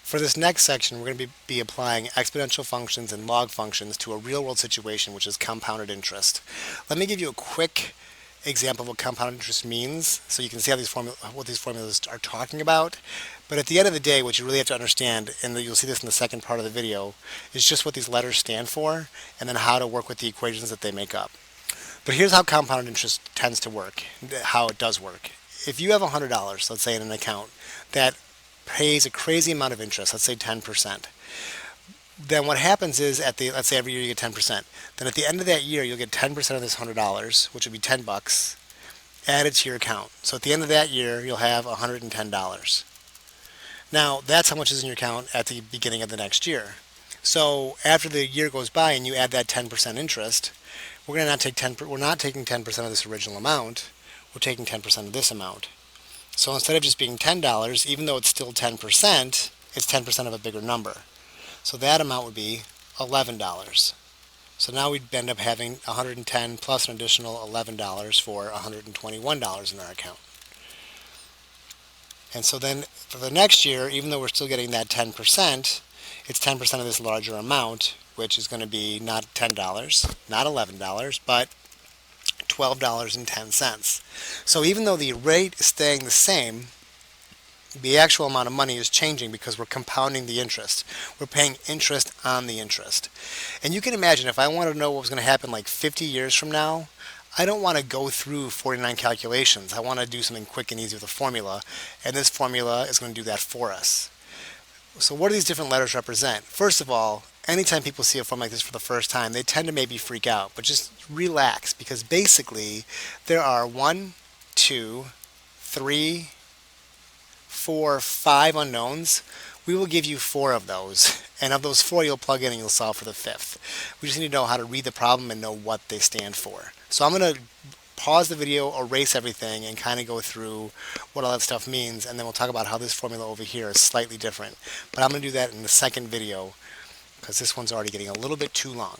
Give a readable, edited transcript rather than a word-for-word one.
For this next section, we're going to be applying exponential functions and log functions to a real-world situation, which is compounded interest. Let me give you a quick example of what compounded interest means, so you can see how what these formulas are talking about. But at the end of the day, what you really have to understand, and you'll see this in the second part of the video, is just what these letters stand for, and then how to work with the equations that they make up. But here's how compounded interest tends to work, how it does work. If you have $100, let's say, in an account that pays a crazy amount of interest, let's say 10%, then what happens is let's say every year you get 10%. Then at the end of that year, you'll get 10% of this $100, which would be 10 bucks, added to your account. So at the end of that year, you'll have $110. Now, that's how much is in your account at the beginning of the next year. So after the year goes by and you add that 10% interest, we're not taking 10% of this original amount. We're taking 10% of this amount. So instead of just being $10, even though it's still 10%, it's 10% of a bigger number. So that amount would be $11. So now we'd end up having $110 plus an additional $11 for $121 in our account. And so then for the next year, even though we're still getting that 10%, it's 10% of this larger amount, which is going to be not $10, not $11, but $12.10. So even though the rate is staying the same, the actual amount of money is changing because we're compounding the interest. We're paying interest on the interest. And you can imagine if I wanted to know what was going to happen like 50 years from now, I don't want to go through 49 calculations. I want to do something quick and easy with a formula, and this formula is going to do that for us. So what do these different letters represent? First of all, anytime people see a form like this for the first time, they tend to maybe freak out, but just relax, because basically there are 1, 2, 3, 4, 5 unknowns. We will give you 4 of those, and of those 4 you'll plug in and you'll solve for the 5th. We just need to know how to read the problem and know what they stand for. So I'm going to pause the video, erase everything, and kind of go through what all that stuff means, and then we'll talk about how this formula over here is slightly different. But I'm going to do that in the second video, because this one's already getting a little bit too long.